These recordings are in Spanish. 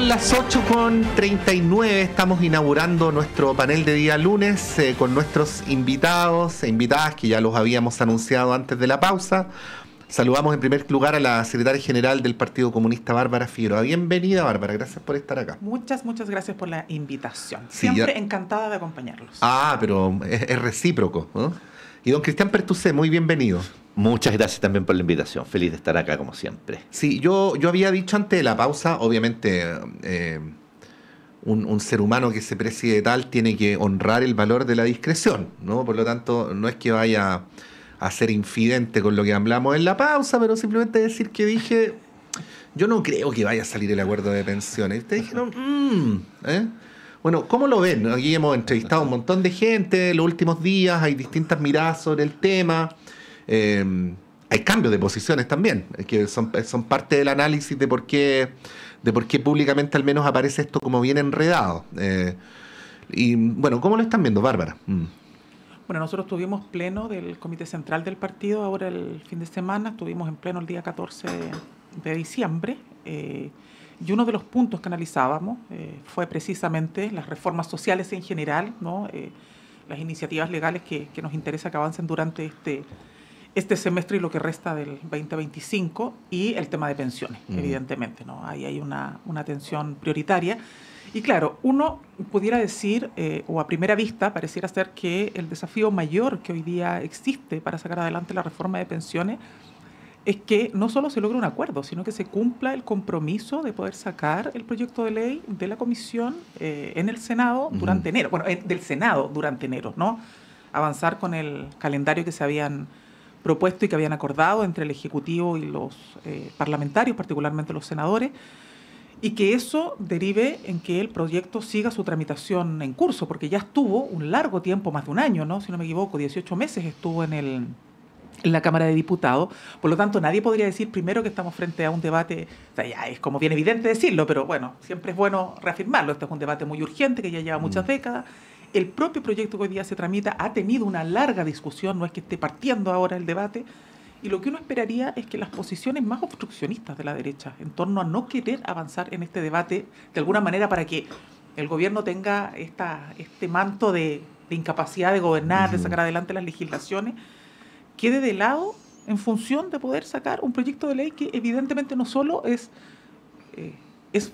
Son las 8:39, estamos inaugurando nuestro panel de día lunes con nuestros invitados e invitadas que ya los habíamos anunciado antes de la pausa. Saludamos en primer lugar a la secretaria general del Partido Comunista, Bárbara Figueroa. Bienvenida, Bárbara, gracias por estar acá. Muchas gracias por la invitación. Sí, Siempre encantada de acompañarlos. Pero es recíproco, ¿no? Y don Cristian Pertusé, muy bienvenido. Muchas gracias también por la invitación. Feliz de estar acá como siempre. Sí, yo había dicho antes de la pausa, obviamente un ser humano que se preside tal tiene que honrar el valor de la discreción, ¿no? Por lo tanto, no es que vaya a ser infidente con lo que hablamos en la pausa, pero simplemente decir que dije, yo no creo que vaya a salir el acuerdo de pensiones. Ustedes dijeron, Bueno, ¿cómo lo ven? Aquí hemos entrevistado a un montón de gente en los últimos días, hay distintas miradas sobre el tema. Hay cambios de posiciones también, que son parte del análisis de por qué públicamente al menos aparece esto como bien enredado. Y bueno, ¿cómo lo están viendo, Bárbara? Bueno, nosotros tuvimos pleno del Comité Central del partido ahora el fin de semana, estuvimos en pleno el día 14 de diciembre, y uno de los puntos que analizábamos fue precisamente las reformas sociales en general, ¿no? Las iniciativas legales que nos interesa que avancen durante este semestre y lo que resta del 2025, y el tema de pensiones, evidentemente, ¿no? Ahí hay una atención prioritaria. Y claro, uno pudiera decir, o a primera vista pareciera ser que el desafío mayor que hoy día existe para sacar adelante la reforma de pensiones es que no solo se logre un acuerdo, sino que se cumpla el compromiso de poder sacar el proyecto de ley de la comisión en el Senado durante enero. Bueno, del Senado durante enero, ¿no? Avanzar con el calendario que se habían propuesto y que habían acordado entre el Ejecutivo y los parlamentarios, particularmente los senadores, y que eso derive en que el proyecto siga su tramitación en curso, porque ya estuvo un largo tiempo, más de un año, ¿no? Si no me equivoco, 18 meses estuvo en la Cámara de Diputados. Por lo tanto, nadie podría decir primero que estamos frente a un debate, o sea, ya es como bien evidente decirlo, pero bueno, siempre es bueno reafirmarlo. Este es un debate muy urgente que ya lleva muchas décadas. El propio proyecto que hoy día se tramita ha tenido una larga discusión, no es que esté partiendo ahora el debate, y lo que uno esperaría es que las posiciones más obstruccionistas de la derecha en torno a no querer avanzar en este debate de alguna manera para que el gobierno tenga este manto de incapacidad de gobernar, de sacar adelante las legislaciones, quede de lado en función de poder sacar un proyecto de ley que evidentemente no solo es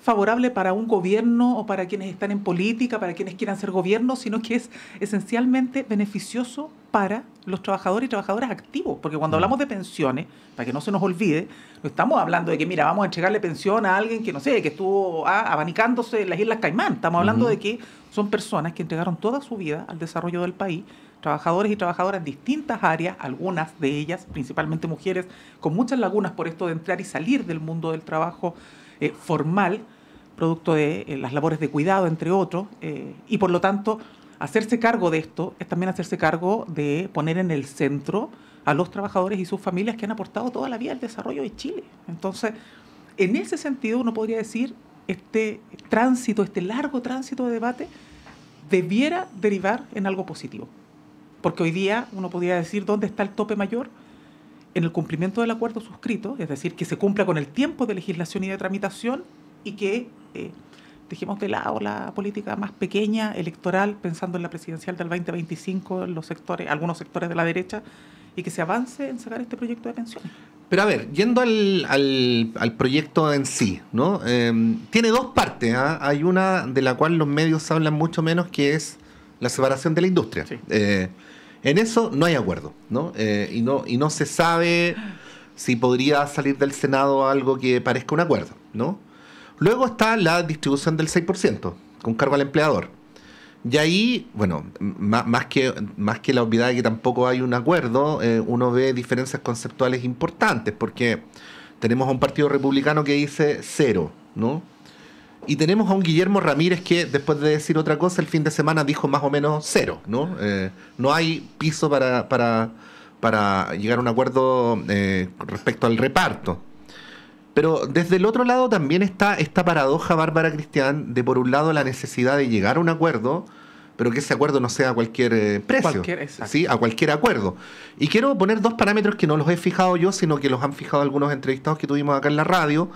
favorable para un gobierno o para quienes están en política, para quienes quieran ser gobierno, sino que es esencialmente beneficioso para los trabajadores y trabajadoras activos. Porque cuando hablamos de pensiones, para que no se nos olvide, no estamos hablando de que, mira, vamos a entregarle pensión a alguien que, no sé, que estuvo abanicándose en las Islas Caimán. Estamos hablando de que son personas que entregaron toda su vida al desarrollo del país, trabajadores y trabajadoras en distintas áreas, algunas de ellas, principalmente mujeres, con muchas lagunas por esto de entrar y salir del mundo del trabajo formal, producto de las labores de cuidado, entre otros, y por lo tanto, hacerse cargo de esto es también hacerse cargo de poner en el centro a los trabajadores y sus familias que han aportado toda la vida al desarrollo de Chile. Entonces, en ese sentido, uno podría decir, este largo tránsito de debate debiera derivar en algo positivo. Porque hoy día uno podría decir dónde está el tope mayor en el cumplimiento del acuerdo suscrito, es decir, que se cumpla con el tiempo de legislación y de tramitación y que dejemos de lado la política más pequeña, electoral, pensando en la presidencial del 2025, en algunos sectores de la derecha, y que se avance en sacar este proyecto de pensiones. Pero a ver, yendo al proyecto en sí, ¿no? Tiene dos partes, ¿eh? Hay una de la cual los medios hablan mucho menos, que es la separación de la industria. Sí. En eso no hay acuerdo, ¿no? Y no se sabe si podría salir del Senado algo que parezca un acuerdo, ¿no? Luego está la distribución del 6%, con cargo al empleador. Y ahí, bueno, más que la obviedad de que tampoco hay un acuerdo, uno ve diferencias conceptuales importantes, porque tenemos a un partido republicano que dice 0, ¿no? Y tenemos a un Guillermo Ramírez que, después de decir otra cosa, el fin de semana dijo más o menos 0, ¿no? No hay piso para llegar a un acuerdo respecto al reparto. Pero desde el otro lado también está esta paradoja, Bárbara, Cristian, de por un lado la necesidad de llegar a un acuerdo, pero que ese acuerdo no sea a cualquier precio, ¿sí? A cualquier acuerdo. Y quiero poner dos parámetros que no los he fijado yo, sino que los han fijado algunos entrevistados que tuvimos acá en la radio.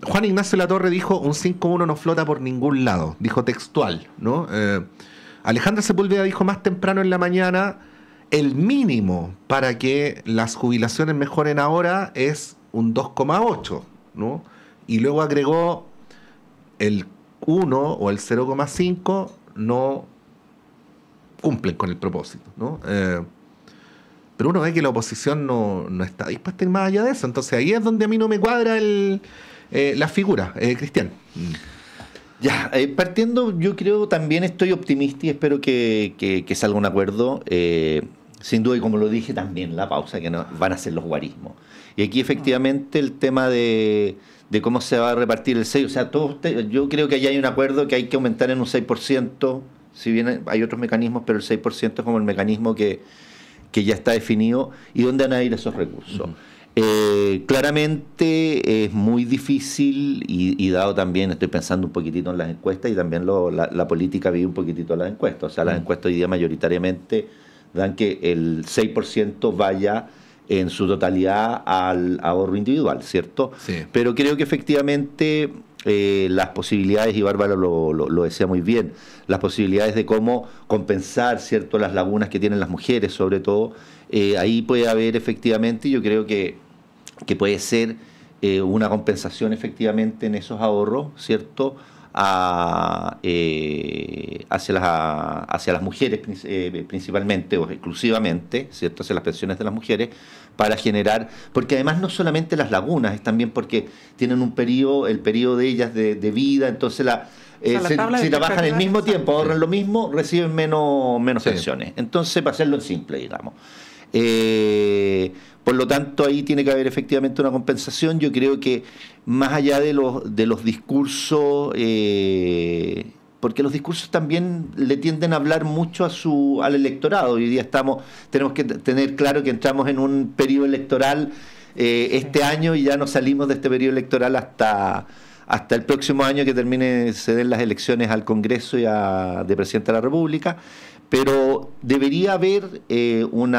Juan Ignacio Latorre dijo, un 5-1 no flota por ningún lado, dijo textual, ¿no? Alejandra Sepúlveda dijo más temprano en la mañana, el mínimo para que las jubilaciones mejoren ahora es un 2,8, ¿no? Y luego agregó el 1 o el 0,5 no cumplen con el propósito, ¿no? Pero uno ve que la oposición no está dispuesta a ir más allá de eso. Entonces ahí es donde a mí no me cuadra la figura, Cristian. Ya, partiendo, yo creo, también estoy optimista y espero que salga un acuerdo. Sin duda, y como lo dije también, la pausa, que no, van a ser los guarismos. Y aquí efectivamente el tema de cómo se va a repartir el 6%, o sea, yo creo que allá hay un acuerdo que hay que aumentar en un 6%, si bien hay otros mecanismos, pero el 6% es como el mecanismo que ya está definido, y dónde van a ir esos recursos. Claramente es muy difícil y dado también, estoy pensando un poquitito en las encuestas y también la política vive un poquitito las encuestas, o sea, las encuestas hoy día mayoritariamente dan que el 6% vaya en su totalidad al ahorro individual, ¿cierto? Sí. Pero creo que efectivamente las posibilidades, y Bárbara lo decía muy bien, las posibilidades de cómo compensar, ¿cierto?, las lagunas que tienen las mujeres, sobre todo, ahí puede haber efectivamente, yo creo que puede ser una compensación efectivamente en esos ahorros, ¿cierto?, hacia las mujeres principalmente o exclusivamente, ¿cierto?, hacia las pensiones de las mujeres, para generar, porque además no solamente las lagunas, es también porque tienen el periodo de ellas de vida, entonces si trabajan el mismo tiempo, ahorran lo mismo, reciben menos pensiones. Entonces, para hacerlo en simple, digamos. Por lo tanto, ahí tiene que haber efectivamente una compensación. Yo creo que más allá de los discursos, porque los discursos también le tienden a hablar mucho al electorado. Hoy día tenemos que tener claro que entramos en un periodo electoral este año y ya no salimos de este periodo electoral hasta el próximo año que se den las elecciones al Congreso y de Presidente de la República. Pero debería haber un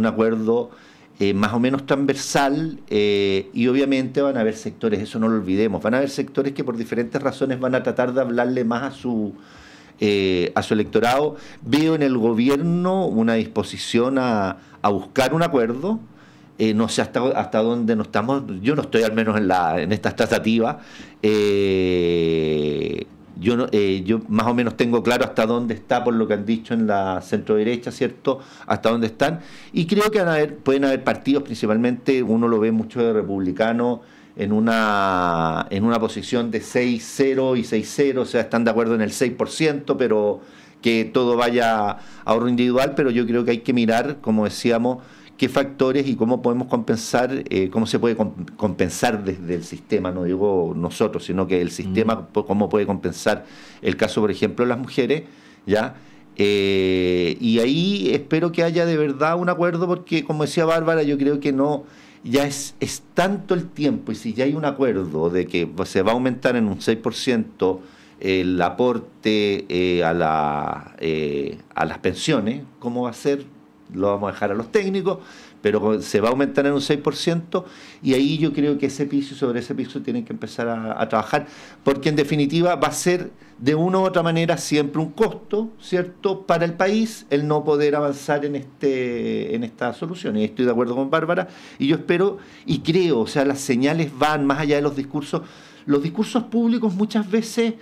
acuerdo más o menos transversal y obviamente van a haber sectores, eso no lo olvidemos, van a haber sectores que por diferentes razones van a tratar de hablarle más a su electorado. Veo en el gobierno una disposición a buscar un acuerdo. No sé hasta dónde no estamos, yo no estoy al menos en estas tratativas. Yo más o menos tengo claro hasta dónde está, por lo que han dicho en la centro derecha, ¿cierto? Hasta dónde están. Y creo que pueden haber partidos, principalmente, uno lo ve mucho de republicano, en una posición de 6-0 y 6-0, o sea, están de acuerdo en el 6%, pero que todo vaya a ahorro individual, pero yo creo que hay que mirar, como decíamos, qué factores y cómo podemos compensar, cómo se puede compensar desde el sistema, no digo nosotros, sino que el sistema, cómo puede compensar el caso, por ejemplo, de las mujeres, ¿ya? Y ahí espero que haya de verdad un acuerdo, porque, como decía Bárbara, yo creo que no, ya es tanto el tiempo, y si ya hay un acuerdo de que se va a aumentar en un 6% el aporte a las pensiones, ¿cómo va a ser? Lo vamos a dejar a los técnicos, pero se va a aumentar en un 6%, y ahí yo creo que sobre ese piso tienen que empezar a trabajar, porque en definitiva va a ser de una u otra manera siempre un costo, ¿cierto?, para el país el no poder avanzar en esta solución. Y estoy de acuerdo con Bárbara, y yo espero y creo, o sea, las señales van más allá de los discursos. Los discursos públicos muchas veces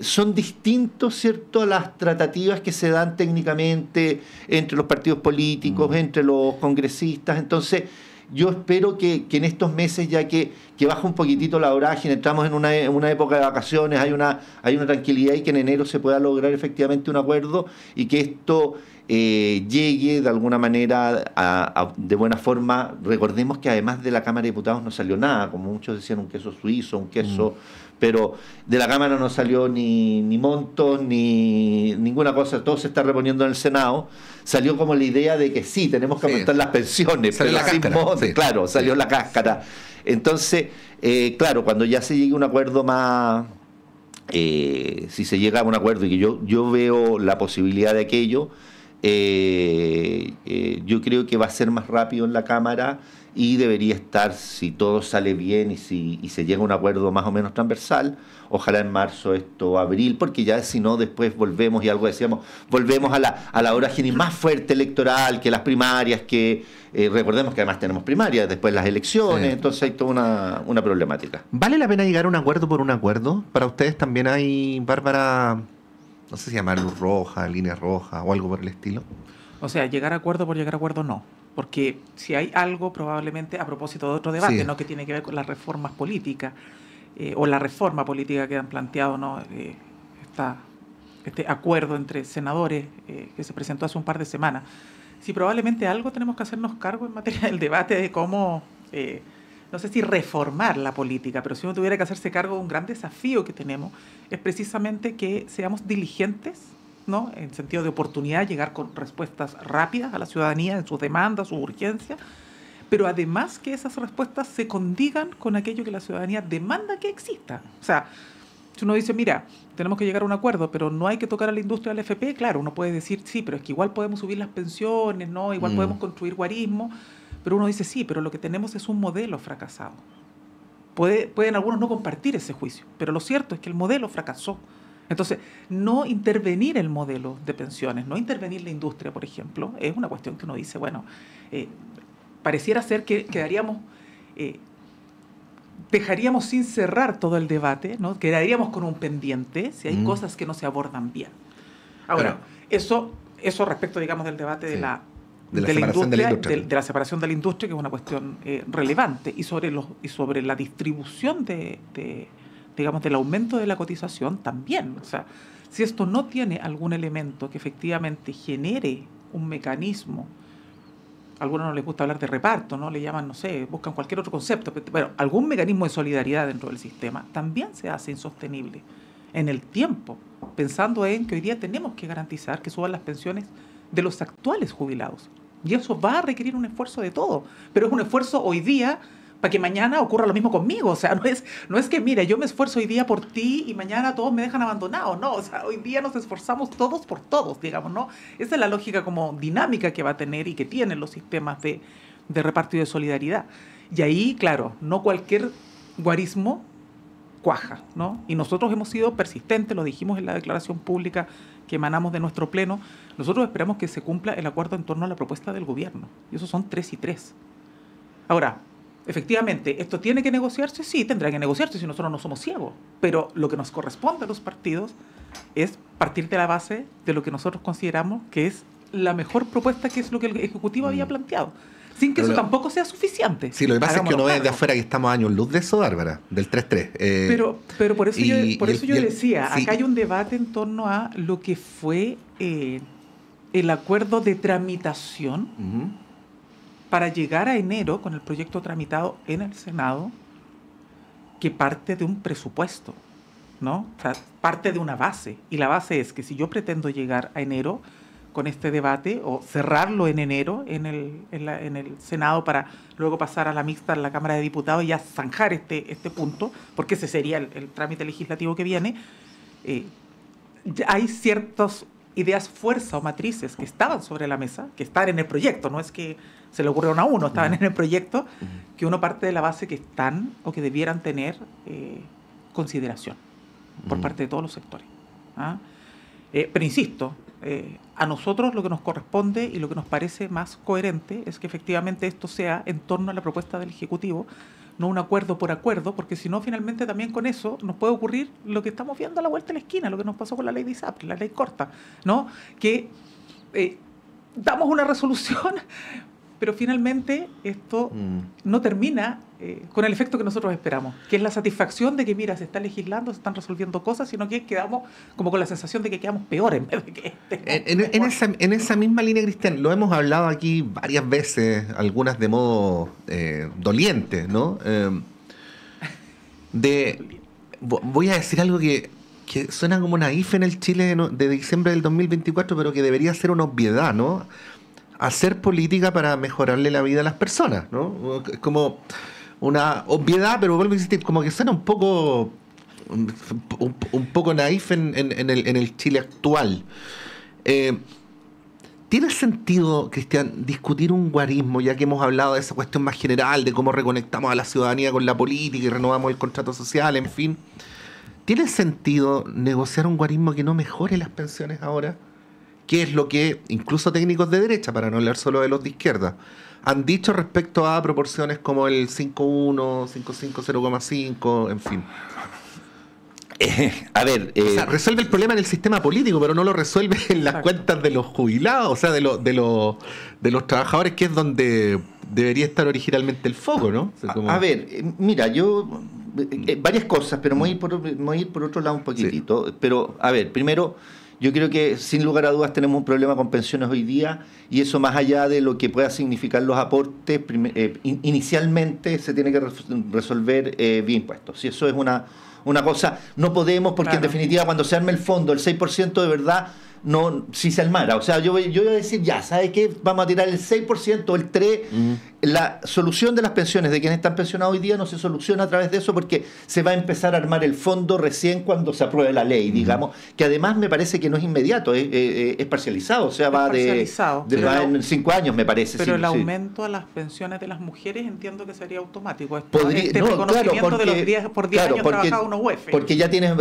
son distintos, ¿cierto?, a las tratativas que se dan técnicamente entre los partidos políticos, entre los congresistas. Entonces, yo espero que en estos meses, ya que baja un poquitito la vorágine, entramos en una época de vacaciones, hay una tranquilidad, y que en enero se pueda lograr efectivamente un acuerdo, y que esto llegue de alguna manera de buena forma. Recordemos que además de la Cámara de Diputados no salió nada, como muchos decían, un queso suizo, un queso... Pero de la Cámara no salió ni montos, ni ninguna cosa, todo se está reponiendo en el Senado. Salió como la idea de que sí, tenemos que aumentar las pensiones, salió pero la cáscara, sí. Claro, salió la cáscara. Entonces, claro, cuando ya se llegue a un acuerdo más, si se llega a un acuerdo, y que yo veo la posibilidad de aquello, yo creo que va a ser más rápido en la Cámara, y debería estar, si todo sale bien y se llega a un acuerdo más o menos transversal, ojalá en marzo, abril, porque ya si no después volvemos, y algo decíamos, volvemos a la vorágine más fuerte electoral, que las primarias, que recordemos que además tenemos primarias, después las elecciones, entonces hay toda una problemática. ¿Vale la pena llegar a un acuerdo por un acuerdo? Para ustedes también hay, Bárbara, no sé si llamar luz roja, línea roja o algo por el estilo. O sea, llegar a acuerdo por llegar a acuerdo no. Porque si hay algo, probablemente, a propósito de otro debate, ¿no?, que tiene que ver con las reformas políticas, o la reforma política que han planteado, ¿no?, este acuerdo entre senadores que se presentó hace un par de semanas. Si probablemente algo tenemos que hacernos cargo en materia del debate de cómo, no sé si reformar la política, pero si uno tuviera que hacerse cargo de un gran desafío que tenemos, es precisamente que seamos diligentes, ¿no?, en sentido de oportunidad, llegar con respuestas rápidas a la ciudadanía en sus demandas, sus urgencias, pero además que esas respuestas se condigan con aquello que la ciudadanía demanda que exista. O sea, si uno dice, mira, tenemos que llegar a un acuerdo, pero no hay que tocar a la industria del FP, claro, uno puede decir, sí, pero es que igual podemos subir las pensiones, ¿no?, igual podemos construir guarismo, pero uno dice, sí, pero lo que tenemos es un modelo fracasado. Pueden algunos no compartir ese juicio, pero lo cierto es que el modelo fracasó. Entonces, no intervenir el modelo de pensiones, no intervenir la industria, por ejemplo, es una cuestión que uno dice, bueno, pareciera ser que quedaríamos, dejaríamos sin cerrar todo el debate, ¿no?, quedaríamos con un pendiente si hay cosas que no se abordan bien. Ahora, eso respecto, digamos, del debate de la industria, de la separación de la industria, que es una cuestión relevante, y sobre la distribución digamos, del aumento de la cotización también. O sea, si esto no tiene algún elemento que efectivamente genere un mecanismo, a algunos no les gusta hablar de reparto, ¿no?, le llaman, no sé, buscan cualquier otro concepto, pero bueno, algún mecanismo de solidaridad dentro del sistema, también se hace insostenible en el tiempo, pensando en que hoy día tenemos que garantizar que suban las pensiones de los actuales jubilados. Y eso va a requerir un esfuerzo de todo, pero es un esfuerzo hoy día para que mañana ocurra lo mismo conmigo. O sea, no es que, mira, yo me esfuerzo hoy día por ti y mañana todos me dejan abandonado. No, o sea, hoy día nos esforzamos todos por todos, digamos, ¿no? Esa es la lógica como dinámica que va a tener y que tienen los sistemas de reparto y de solidaridad. Y ahí, claro, no cualquier guarismo cuaja, ¿no? Y nosotros hemos sido persistentes, lo dijimos en la declaración pública que emanamos de nuestro pleno. Nosotros esperamos que se cumpla el acuerdo en torno a la propuesta del gobierno. Y esos son 3 y 3. Ahora, efectivamente, ¿esto tiene que negociarse? Sí, tendrá que negociarse si nosotros no somos ciegos. Pero lo que nos corresponde a los partidos es partir de la base de lo que nosotros consideramos que es la mejor propuesta, que es lo que el Ejecutivo había planteado. Sin que eso tampoco sea suficiente. Sí, lo que pasa es que uno ve desde afuera que estamos a años luz de eso, Bárbara, del 3-3. Pero por eso yo decía, sí, acá hay un debate en torno a lo que fue el acuerdo de tramitación para llegar a enero con el proyecto tramitado en el Senado, que parte de un presupuesto, ¿no? O sea, parte de una base. Y la base es que si yo pretendo llegar a enero con este debate o cerrarlo en enero en el Senado para luego pasar a la mixta en la Cámara de Diputados y ya zanjar este punto, porque ese sería el trámite legislativo que viene, hay ciertas ideas fuerza o matrices que estaban sobre la mesa, que están en el proyecto, no es que se le ocurrieron a uno, estaban en el proyecto, que uno parte de la base que están o que debieran tener consideración por parte de todos los sectores. ¿Ah? Pero insisto, a nosotros lo que nos corresponde y lo que nos parece más coherente es que efectivamente esto sea en torno a la propuesta del Ejecutivo, no un acuerdo por acuerdo, porque si no, finalmente también con eso nos puede ocurrir lo que estamos viendo a la vuelta de la esquina, lo que nos pasó con la ley de ISAPRE, la ley corta, ¿no? Que damos una resolución, pero finalmente esto no termina con el efecto que nosotros esperamos, que es la satisfacción de que, mira, se está legislando, se están resolviendo cosas, sino que quedamos como con la sensación de que quedamos peor en vez de que en esa misma línea, Cristian, lo hemos hablado aquí varias veces, algunas de modo doliente, ¿no? Voy a decir algo que suena como naif en el Chile de diciembre del 2024, pero que debería ser una obviedad, ¿no? Hacer política para mejorarle la vida a las personas, ¿no? Es como una obviedad, pero vuelvo a insistir, como que suena un poco naif en el Chile actual. ¿Tiene sentido, Cristian, discutir un guarismo, ya que hemos hablado de esa cuestión más general, de cómo reconectamos a la ciudadanía con la política y renovamos el contrato social, en fin? ¿Tiene sentido negociar un guarismo que no mejore las pensiones ahora? ¿Qué es lo que incluso técnicos de derecha, para no hablar solo de los de izquierda, han dicho respecto a proporciones como el 5,1, 5,5, 0,5, en fin? A ver, o sea, resuelve el problema en el sistema político, pero no lo resuelve en las cuentas de los jubilados, o sea, de los trabajadores, que es donde debería estar originalmente el foco, ¿no? O sea, como... A ver, mira, yo varias cosas, pero voy a ir por otro lado un poquitito. Sí. Pero, a ver, primero, yo creo que sin lugar a dudas tenemos un problema con pensiones hoy día, y eso, más allá de lo que pueda significar los aportes, inicialmente se tiene que resolver vía impuestos. Si eso es una cosa, no podemos, porque claro, en definitiva cuando se arme el fondo, el 6% de verdad, no, si se armara, o sea, yo voy a decir, ya, ¿sabe qué? Vamos a tirar el 6% o el 3%. La solución de las pensiones de quienes están pensionados hoy día no se soluciona a través de eso, porque se va a empezar a armar el fondo recién cuando se apruebe la ley, digamos, que además me parece que no es inmediato, es parcializado, o sea, va en 5 años, me parece. Pero el aumento a las pensiones de las mujeres entiendo que sería automático. Reconocimiento de los 10 por 10 años trabajado unos UEF. Porque ya tienes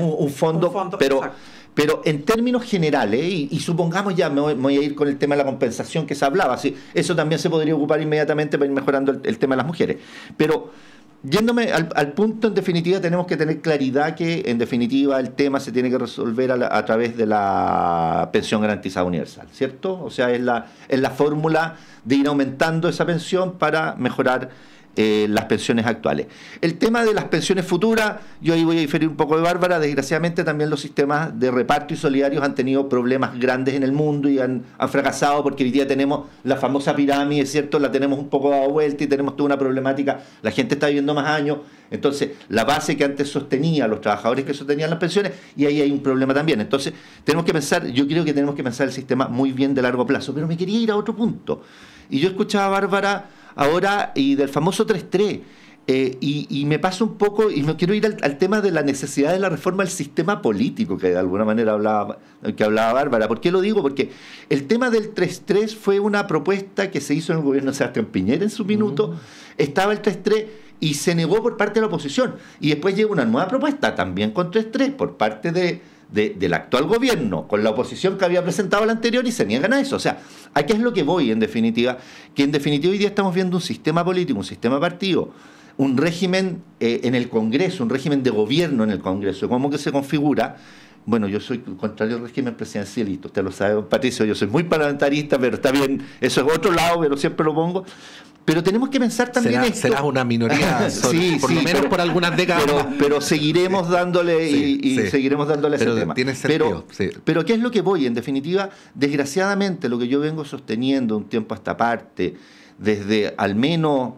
un fondo, pero en términos generales, y supongamos ya, me voy a ir con el tema de la compensación que se hablaba, ¿sí? Eso también se podría ocupar inmediatamente para ir mejorando el tema de las mujeres. Pero yéndome al punto, en definitiva, tenemos que tener claridad que, en definitiva, el tema se tiene que resolver a través de la pensión garantizada universal, ¿cierto? O sea, es la fórmula de ir aumentando esa pensión para mejorar las pensiones actuales. El tema de las pensiones futuras, yo ahí voy a diferir un poco de Bárbara. Desgraciadamente también los sistemas de reparto y solidarios han tenido problemas grandes en el mundo y han fracasado, porque hoy día tenemos la famosa pirámide, ¿cierto? La tenemos un poco dada vuelta y tenemos toda una problemática. La gente está viviendo más años, entonces la base que antes sostenía, los trabajadores que sostenían las pensiones, y ahí hay un problema también. Entonces tenemos que pensar, yo creo que tenemos que pensar el sistema muy bien de largo plazo, pero me quería ir a otro punto. Y yo escuchaba a Bárbara ahora, y del famoso 3-3, y me pasa un poco, y me quiero ir al tema de la necesidad de la reforma del sistema político, que de alguna manera hablaba Bárbara. ¿Por qué lo digo? Porque el tema del 3-3 fue una propuesta que se hizo en el gobierno de Sebastián Piñera en su minuto. Estaba el 3-3 y se negó por parte de la oposición, y después llegó una nueva propuesta también con 3-3 por parte del actual gobierno, con la oposición que había presentado la anterior, y se niegan a eso. O sea, ¿a qué es lo que voy, en definitiva? Que en definitiva hoy día estamos viendo un sistema político, un sistema partido, un régimen en el Congreso, un régimen de gobierno en el Congreso. ¿Cómo que se configura? Bueno, yo soy contrario al régimen presidencialista, usted lo sabe, don Patricio, yo soy muy parlamentarista, pero está bien, eso es otro lado, pero siempre lo pongo. Pero tenemos que pensar también esto. Serás una minoría, sí, por lo menos por algunas décadas. Pero seguiremos dándole seguiremos dándole ese tema. Tiene sentido, pero ¿qué es lo que voy? En definitiva, desgraciadamente, lo que yo vengo sosteniendo un tiempo a esta parte, desde al menos,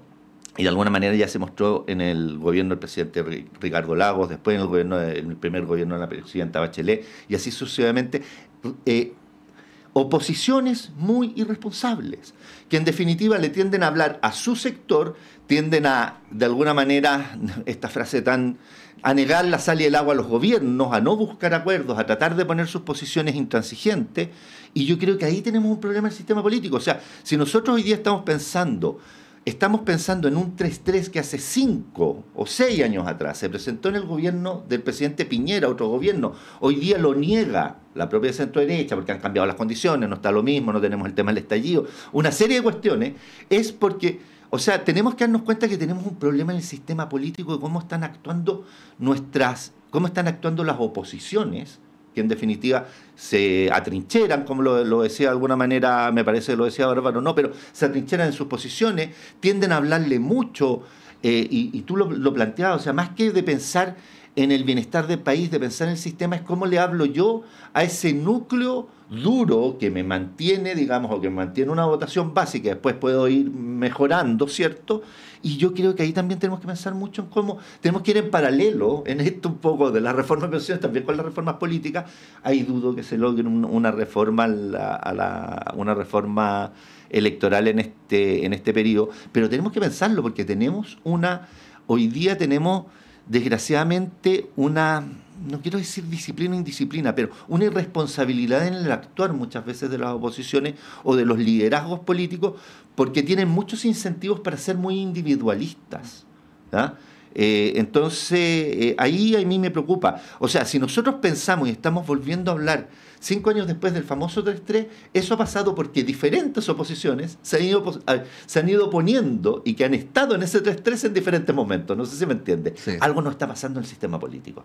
y de alguna manera ya se mostró en el gobierno del presidente Ricardo Lagos, después en el primer gobierno de la presidenta Bachelet, y así sucesivamente, oposiciones muy irresponsables, que en definitiva le tienden a hablar a su sector, tienden a, de alguna manera, esta frase a negar la sal y el agua a los gobiernos, a no buscar acuerdos, a tratar de poner sus posiciones intransigentes, y yo creo que ahí tenemos un problema en el sistema político. O sea, si nosotros hoy día estamos pensando en un 3-3 que hace 5 o 6 años atrás se presentó en el gobierno del presidente Piñera, otro gobierno, hoy día lo niega la propia centro-derecha porque han cambiado las condiciones, no está lo mismo, no tenemos el tema del estallido, una serie de cuestiones, es porque, o sea, tenemos que darnos cuenta que tenemos un problema en el sistema político de cómo están actuando las oposiciones, que en definitiva se atrincheran, como lo decía de alguna manera, me parece que lo decía Bárbara, no, pero se atrincheran en sus posiciones, tienden a hablarle mucho, y tú lo planteabas, o sea, más que de pensar en el bienestar del país, de pensar en el sistema, es cómo le hablo yo a ese núcleo duro que me mantiene, digamos, o que me mantiene una votación básica, después puedo ir mejorando, ¿cierto? Y yo creo que ahí también tenemos que pensar mucho en cómo tenemos que ir en paralelo en esto un poco de la reforma de pensiones, también con las reformas políticas. Ahí dudo que se logre una reforma una reforma electoral en este periodo, pero tenemos que pensarlo porque hoy día tenemos desgraciadamente no quiero decir disciplina o indisciplina, pero una irresponsabilidad en el actuar muchas veces de las oposiciones o de los liderazgos políticos, porque tienen muchos incentivos para ser muy individualistas. ¿Ya? Entonces, ahí a mí me preocupa. O sea, si nosotros pensamos y estamos volviendo a hablar 5 años después del famoso 3-3, eso ha pasado porque diferentes oposiciones se han ido oponiendo y que han estado en ese 3-3 en diferentes momentos. No sé si me entiende. Sí. Algo no está pasando en el sistema político.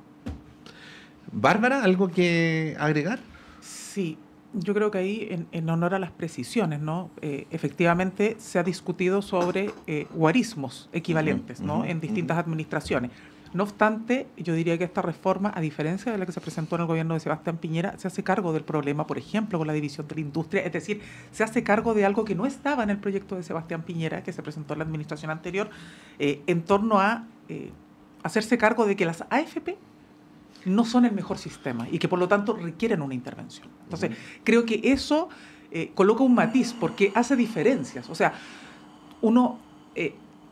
Bárbara, ¿algo que agregar? Sí, yo creo que ahí, en honor a las precisiones, ¿no? Efectivamente se ha discutido sobre guarismos equivalentes, ¿no? En distintas administraciones. No obstante, yo diría que esta reforma, a diferencia de la que se presentó en el gobierno de Sebastián Piñera, se hace cargo del problema, por ejemplo, con la división de la industria, es decir, se hace cargo de algo que no estaba en el proyecto de Sebastián Piñera, que se presentó en la administración anterior, en torno a hacerse cargo de que las AFP no son el mejor sistema y que por lo tanto requieren una intervención. Entonces, creo que eso coloca un matiz porque hace diferencias. O sea, uno,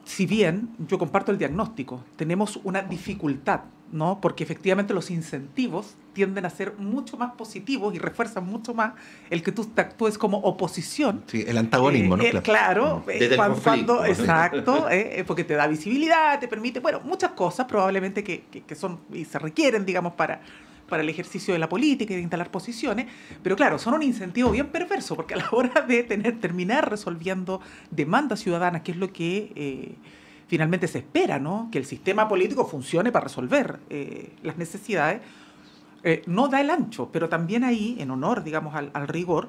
si bien yo comparto el diagnóstico, tenemos una dificultad, ¿no? Porque efectivamente los incentivos tienden a ser mucho más positivos y refuerzan mucho más el que tú actúes como oposición. Sí, el antagonismo, ¿no? Claro, conflicto. exacto, porque te da visibilidad, te permite, bueno, muchas cosas probablemente que son y se requieren, digamos, para el ejercicio de la política y de instalar posiciones, pero claro, son un incentivo bien perverso, porque a la hora de terminar resolviendo demandas ciudadanas, que es lo que finalmente se espera, ¿no? Que el sistema político funcione para resolver las necesidades, no da el ancho, pero también ahí, en honor, digamos, al rigor,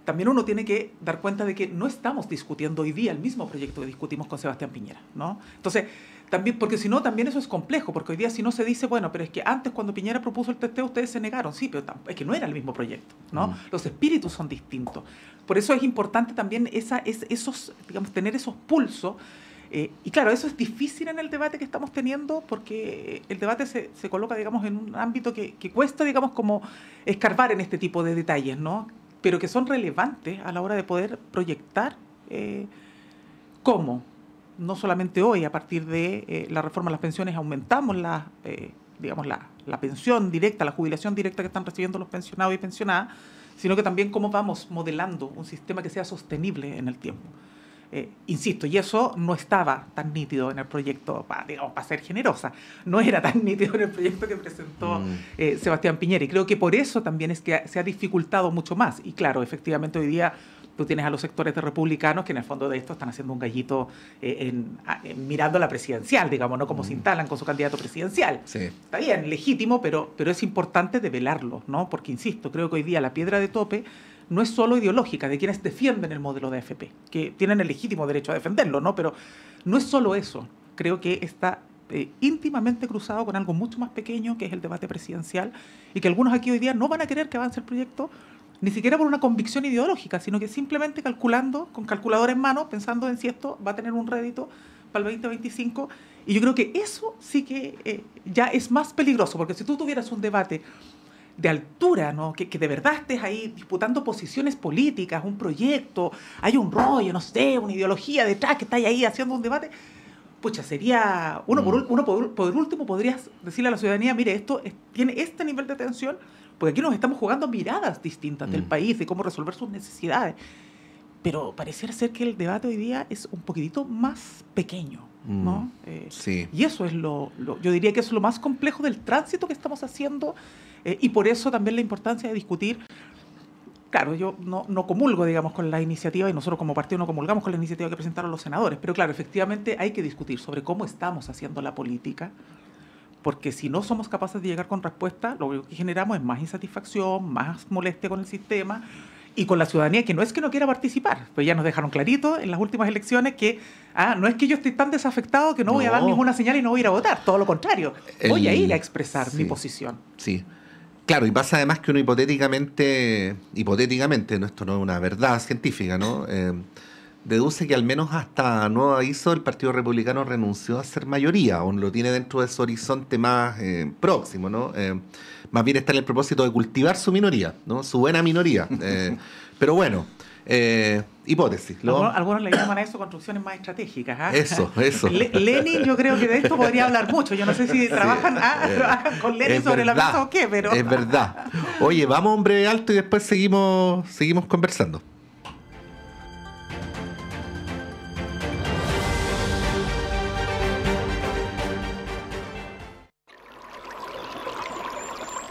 también uno tiene que dar cuenta de que no estamos discutiendo hoy día el mismo proyecto que discutimos con Sebastián Piñera, ¿no? Entonces, también, porque si no, también eso es complejo, porque hoy día si no se dice, bueno, pero es que antes cuando Piñera propuso el testeo ustedes se negaron, sí, pero es que no era el mismo proyecto, ¿no? Los espíritus son distintos. Por eso es importante también esos, digamos, tener esos pulsos. Y claro, eso es difícil en el debate que estamos teniendo porque el debate se coloca, digamos, en un ámbito que cuesta, digamos, como escarbar en este tipo de detalles, ¿no? Pero que son relevantes a la hora de poder proyectar cómo, no solamente hoy, a partir de la reforma de las pensiones, aumentamos la pensión directa, la jubilación directa que están recibiendo los pensionados y pensionadas, sino que también cómo vamos modelando un sistema que sea sostenible en el tiempo. Insisto, y eso no estaba tan nítido en el proyecto, para ser generosa, no era tan nítido en el proyecto que presentó Sebastián Piñera. Y creo que por eso también es que se ha dificultado mucho más. Y claro, efectivamente hoy día tú tienes a los sectores de republicanos que en el fondo de esto están haciendo un gallito mirando a la presidencial, digamos, ¿no? Como se instalan con su candidato presidencial. Sí. Está bien, legítimo, pero es importante develarlo, ¿no? Porque, insisto, creo que hoy día la piedra de tope no es solo ideológica, de quienes defienden el modelo de AFP, que tienen el legítimo derecho a defenderlo, ¿no? Pero no es solo eso. Creo que está íntimamente cruzado con algo mucho más pequeño, que es el debate presidencial, y que algunos aquí hoy día no van a querer que avance el proyecto, ni siquiera por una convicción ideológica, sino que simplemente calculando, con calculadora en mano, pensando en si esto va a tener un rédito para el 2025. Y yo creo que eso sí que ya es más peligroso, porque si tú tuvieras un debate de altura, ¿no? Que de verdad estés ahí disputando posiciones políticas, un proyecto, hay un rollo, no sé, una ideología detrás que está ahí haciendo un debate, pucha, sería... Uno por último podrías decirle a la ciudadanía, mire, esto tiene este nivel de tensión, porque aquí nos estamos jugando miradas distintas del país, de cómo resolver sus necesidades. Pero pareciera ser que el debate hoy día es un poquitito más pequeño, ¿no? Sí. Y eso es yo diría que eso es lo más complejo del tránsito que estamos haciendo, y por eso también la importancia de discutir. Claro, yo no comulgo, digamos, con la iniciativa, y nosotros como partido no comulgamos con la iniciativa que presentaron los senadores, pero claro, efectivamente hay que discutir sobre cómo estamos haciendo la política, porque si no somos capaces de llegar con respuesta, lo único que generamos es más insatisfacción, más molestia con el sistema y con la ciudadanía, que no es que no quiera participar, pues ya nos dejaron clarito en las últimas elecciones que no es que yo esté tan desafectado que no voy a dar ninguna señal y no voy a ir a votar, todo lo contrario, voy a ir a expresar mi posición. Sí. Claro, y pasa además que uno hipotéticamente, no, esto no es una verdad científica, ¿no? Deduce que al menos hasta nuevo aviso el Partido Republicano renunció a ser mayoría, o lo tiene dentro de su horizonte más próximo, ¿no? Más bien está en el propósito de cultivar su minoría, ¿no? Su buena minoría. Pero bueno, hipótesis. Algunos le llaman a eso construcciones más estratégicas. ¿Ah? Eso. Lenin, yo creo que de esto podría hablar mucho. Yo no sé si trabajan con Lenin sobre la mesa o qué, pero... Es verdad. Oye, vamos a un breve alto y después seguimos conversando.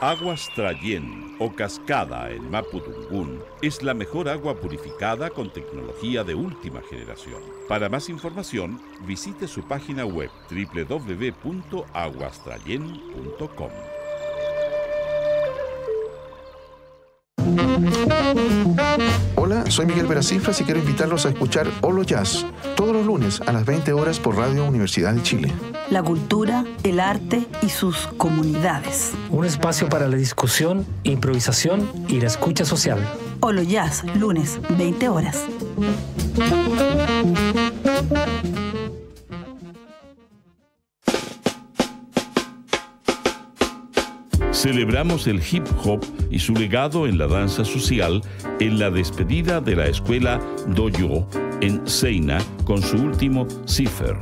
Aguas Trayén o Cascada en Mapudungún es la mejor agua purificada con tecnología de última generación. Para más información, visite su página web www.aguastrayen.com. Hola, soy Miguel Veracifras y quiero invitarlos a escuchar Olo Jazz todos los lunes a las 20 horas por Radio Universidad de Chile. La cultura, el arte y sus comunidades. Un espacio para la discusión, improvisación y la escucha social. Olo Jazz, lunes, 20 horas. Celebramos el hip hop y su legado en la danza social en la despedida de la escuela Doyo en Seina con su último Cipher.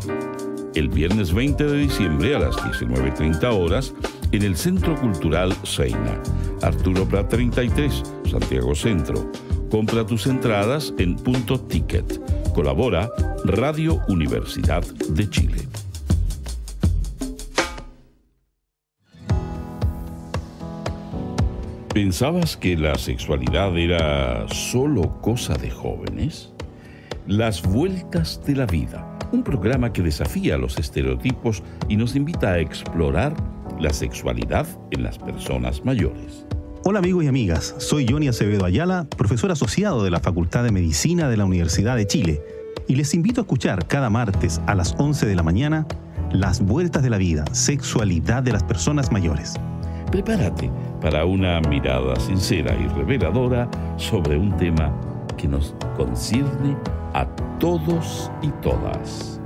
El viernes 20 de diciembre a las 19:30 horas en el Centro Cultural Seina, Arturo Prat 33, Santiago Centro. Compra tus entradas en Punto Ticket. Colabora Radio Universidad de Chile. ¿Pensabas que la sexualidad era solo cosa de jóvenes? Las Vueltas de la Vida, un programa que desafía los estereotipos y nos invita a explorar la sexualidad en las personas mayores. Hola amigos y amigas, soy Johnny Acevedo Ayala, profesor asociado de la Facultad de Medicina de la Universidad de Chile, y les invito a escuchar cada martes a las 11 de la mañana Las Vueltas de la Vida, sexualidad de las personas mayores. Prepárate para una mirada sincera y reveladora sobre un tema que nos concierne a todos y todas.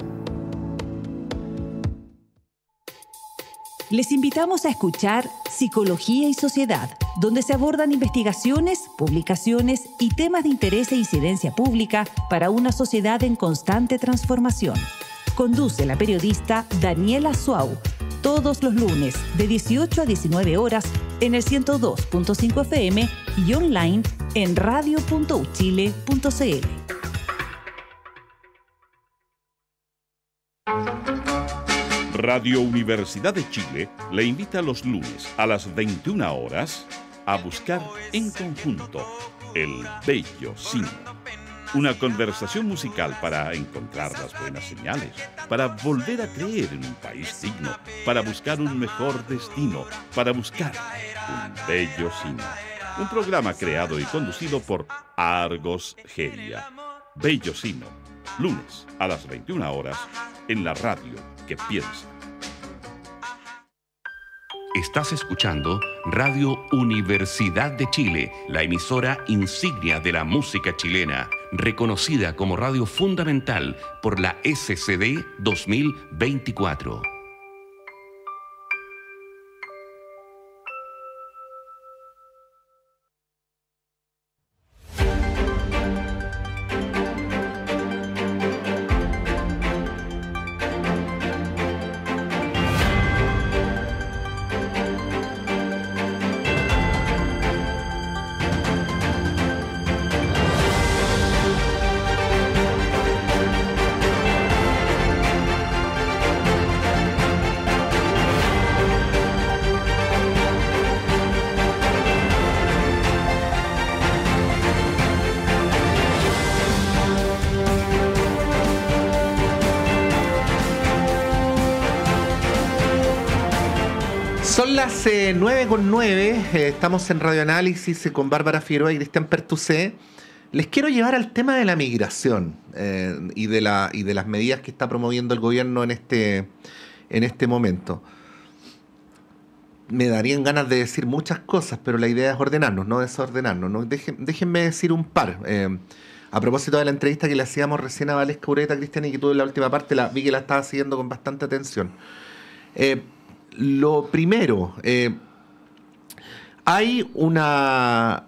Les invitamos a escuchar Psicología y Sociedad, donde se abordan investigaciones, publicaciones y temas de interés e incidencia pública para una sociedad en constante transformación. Conduce la periodista Daniela Suau, todos los lunes de 18 a 19 horas en el 102.5 FM y online en radio.uchile.cl. Radio Universidad de Chile le invita los lunes a las 21 horas a buscar en conjunto el Bello Cine. Una conversación musical para encontrar las buenas señales, para volver a creer en un país digno, para buscar un mejor destino, para buscar un bello cine. Un programa creado y conducido por Argos Geria. Bello Cine, lunes a las 21 horas en la radio que piensa. Estás escuchando Radio Universidad de Chile, la emisora insignia de la música chilena, reconocida como radio fundamental por la SCD 2024. Son las 9:09, estamos en Radio Análisis con Bárbara Figueroa y Cristian Pertucé. Les quiero llevar al tema de la migración y de las medidas que está promoviendo el gobierno en este momento. Me darían ganas de decir muchas cosas, pero la idea es ordenarnos, no desordenarnos, ¿no? Déjenme decir un par. A propósito de la entrevista que le hacíamos recién a Valesca Ureta, Cristian, y que tuve en la última parte, vi que la estaba siguiendo con bastante atención. Lo primero, Hay una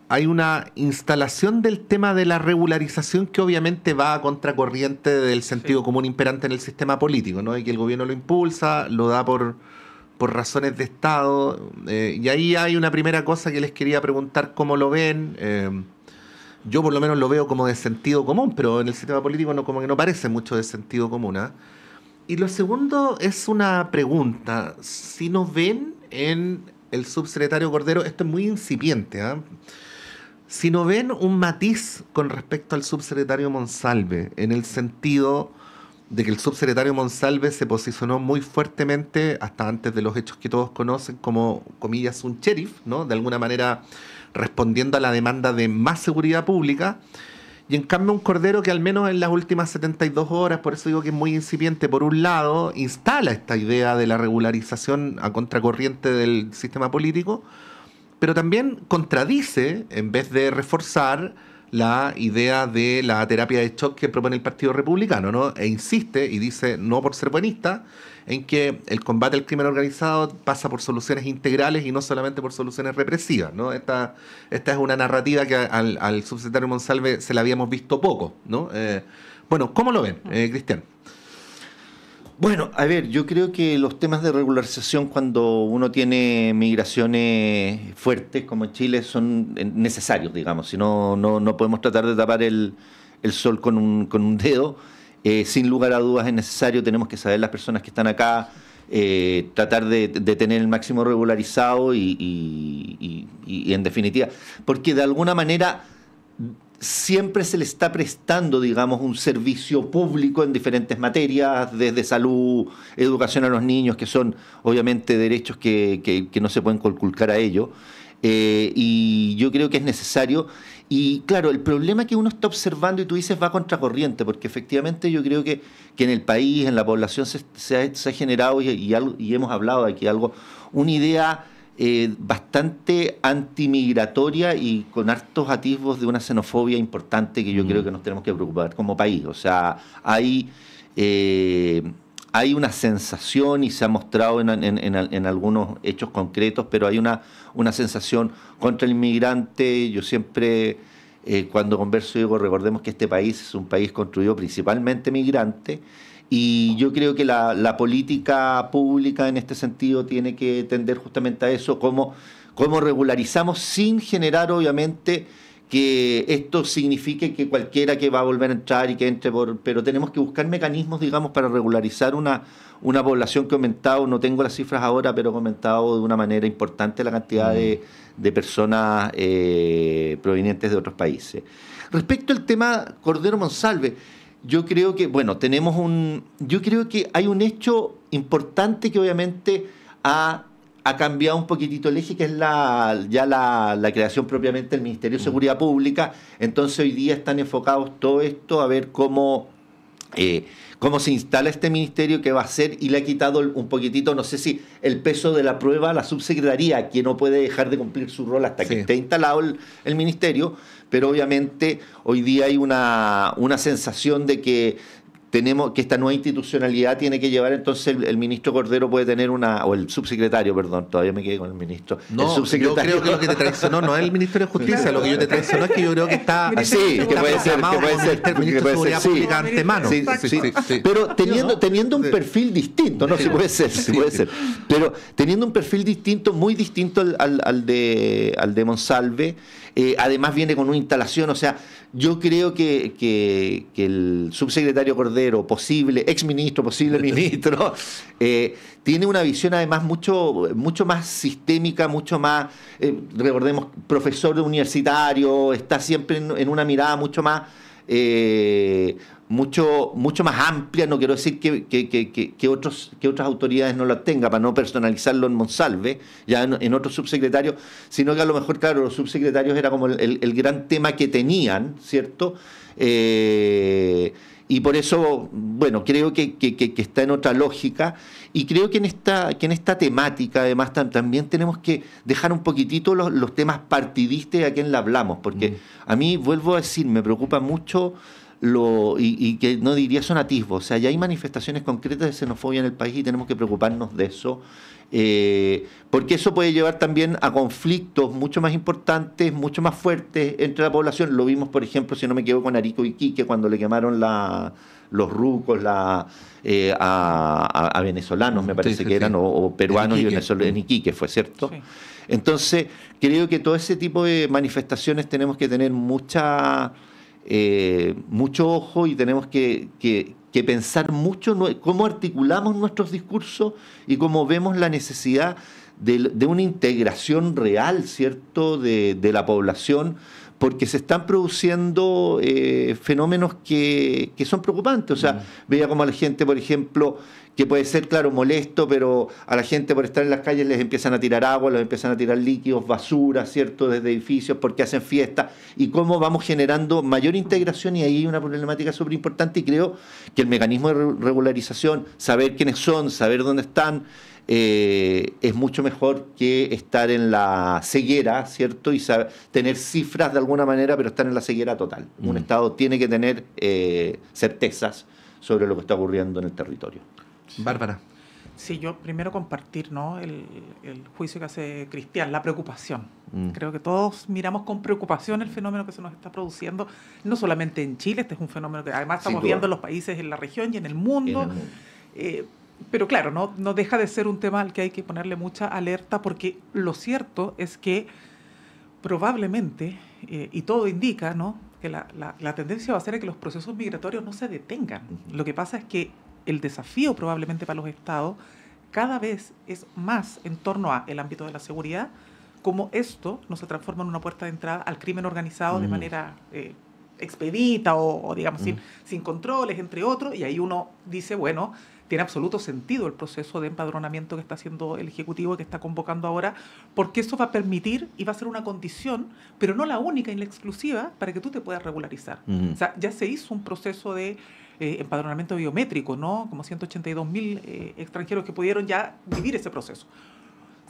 instalación del tema de la regularización que obviamente va a contracorriente del sentido común imperante en el sistema político, ¿no? Y que el gobierno lo impulsa, lo da por razones de Estado. Y ahí hay una primera cosa que les quería preguntar cómo lo ven. Yo por lo menos lo veo como de sentido común, pero en el sistema político como que no parece mucho de sentido común, ¿eh? Y lo segundo es una pregunta. Si nos ven en el subsecretario Cordero, esto es muy incipiente, ¿eh? Si no ven un matiz con respecto al subsecretario Monsalve, en el sentido de que el subsecretario Monsalve se posicionó muy fuertemente, hasta antes de los hechos que todos conocen, como, comillas, un sheriff, ¿no? De alguna manera respondiendo a la demanda de más seguridad pública, y en cambio un Cordero que al menos en las últimas 72 horas, por eso digo que es muy incipiente, por un lado instala esta idea de la regularización a contracorriente del sistema político, pero también contradice, en vez de reforzar, la idea de la terapia de shock que propone el Partido Republicano, ¿no? E insiste, y dice, no por ser buenista, en que el combate al crimen organizado pasa por soluciones integrales y no solamente por soluciones represivas, ¿no? Esta es una narrativa que al subsecretario Monsalve se la habíamos visto poco, ¿no? Bueno, ¿cómo lo ven, Cristian? Bueno, a ver, yo creo que los temas de regularización cuando uno tiene migraciones fuertes como en Chile son necesarios, digamos. Si no podemos tratar de tapar el sol con un dedo. Sin lugar a dudas es necesario, tenemos que saber las personas que están acá, tratar de tener el máximo regularizado y en definitiva, porque de alguna manera siempre se le está prestando, digamos, un servicio público en diferentes materias, desde salud, educación a los niños, que son obviamente derechos que no se pueden conculcar a ellos. Y yo creo que es necesario. Y claro, el problema que uno está observando, y tú dices, va contracorriente, porque efectivamente yo creo que en el país, en la población, se ha generado, y hemos hablado de aquí una idea bastante antimigratoria y con hartos atisbos de una xenofobia importante que yo creo que nos tenemos que preocupar como país. O sea, hay una sensación, y se ha mostrado en algunos hechos concretos, pero hay una sensación contra el inmigrante. Yo siempre, cuando converso, digo, recordemos que este país es un país construido principalmente migrante, y yo creo que la política pública en este sentido tiene que tender justamente a eso, cómo regularizamos sin generar, obviamente, que esto signifique que cualquiera que va a volver a entrar y que entre pero tenemos que buscar mecanismos, digamos, para regularizar una población que ha aumentado, no tengo las cifras ahora, pero ha aumentado de una manera importante la cantidad de personas provenientes de otros países. Respecto al tema Cordero Monsalve, yo creo que, bueno, yo creo que hay un hecho importante que obviamente ha cambiado un poquitito el eje, que es la creación propiamente del Ministerio de Seguridad Pública. Entonces hoy día están enfocados todo esto a ver cómo se instala este ministerio, qué va a hacer, y le ha quitado un poquitito, no sé si el peso de la prueba a la subsecretaría, que no puede dejar de cumplir su rol hasta que esté instalado el ministerio, pero obviamente hoy día hay una sensación de que esta nueva institucionalidad tiene que llevar, entonces el ministro Cordero puede tener o el subsecretario, perdón, todavía me quedé con el ministro. No, el subsecretario. Yo creo que lo que te traicionó no es el Ministerio de Justicia, claro. Lo que yo te traicionó es que yo creo que está... Sí, que puede ser. El ministro de Seguridad Pública antemano. Sí. Pero teniendo un perfil distinto, ¿no? Sí puede ser. Pero teniendo un perfil distinto, muy distinto al de Monsalve, además viene con una instalación, o sea, yo creo que el subsecretario Cordero, exministro, posible ministro, tiene una visión además mucho más sistémica, mucho más, recordemos, profesor universitario, está siempre en una mirada mucho más amplia. No quiero decir que otras autoridades no la tengan, para no personalizarlo en Monsalve, ya en otros subsecretarios, sino que a lo mejor, claro, los subsecretarios era como el gran tema que tenían, ¿cierto? Y por eso, bueno, creo que está en otra lógica, y creo que en esta temática, además, también tenemos que dejar un poquitito los temas partidistas a quien le hablamos, porque a mí, vuelvo a decir, me preocupa mucho y que no diría son atisbos. O sea, ya hay manifestaciones concretas de xenofobia en el país y tenemos que preocuparnos de eso. Porque eso puede llevar también a conflictos mucho más importantes, mucho más fuertes entre la población. Lo vimos, por ejemplo, si no me equivoco, con Arico y Iquique, cuando le quemaron los rucos a venezolanos, me parece que eran, o peruanos y venezolanos, en Iquique fue, ¿cierto? Sí. Entonces, creo que todo ese tipo de manifestaciones tenemos que tener mucho ojo, y tenemos que pensar mucho cómo articulamos nuestros discursos y cómo vemos la necesidad de una integración real, ¿cierto?, de la población, porque se están produciendo fenómenos que son preocupantes. O sea, veía como a la gente, por ejemplo, que puede ser, claro, molesto, pero a la gente por estar en las calles les empiezan a tirar agua, les empiezan a tirar líquidos, basura, ¿cierto?, desde edificios porque hacen fiesta, y cómo vamos generando mayor integración, y ahí hay una problemática súper importante, y creo que el mecanismo de regularización, saber quiénes son, saber dónde están, es mucho mejor que estar en la ceguera, ¿cierto?, y tener cifras de alguna manera, pero estar en la ceguera total. Un Estado tiene que tener certezas sobre lo que está ocurriendo en el territorio. Bárbara. Sí, yo primero compartir, ¿no?, el juicio que hace Cristian, la preocupación. Creo que todos miramos con preocupación el fenómeno que se nos está produciendo, no solamente en Chile, este es un fenómeno que además estamos viendo en los países en la región y en el mundo. Pero claro, no deja de ser un tema al que hay que ponerle mucha alerta, porque lo cierto es que probablemente, y todo indica, ¿no?, que la tendencia va a ser que los procesos migratorios no se detengan. Lo que pasa es que el desafío probablemente para los estados cada vez es más en torno al ámbito de la seguridad, como esto no se transforma en una puerta de entrada al crimen organizado de manera expedita o digamos, sin controles, entre otros, y ahí uno dice, bueno, tiene absoluto sentido el proceso de empadronamiento que está haciendo el Ejecutivo, que está convocando ahora, porque eso va a permitir y va a ser una condición, pero no la única y la exclusiva, para que tú te puedas regularizar. O sea, ya se hizo un proceso de empadronamiento biométrico, ¿no?, como 182.000 extranjeros que pudieron ya vivir ese proceso.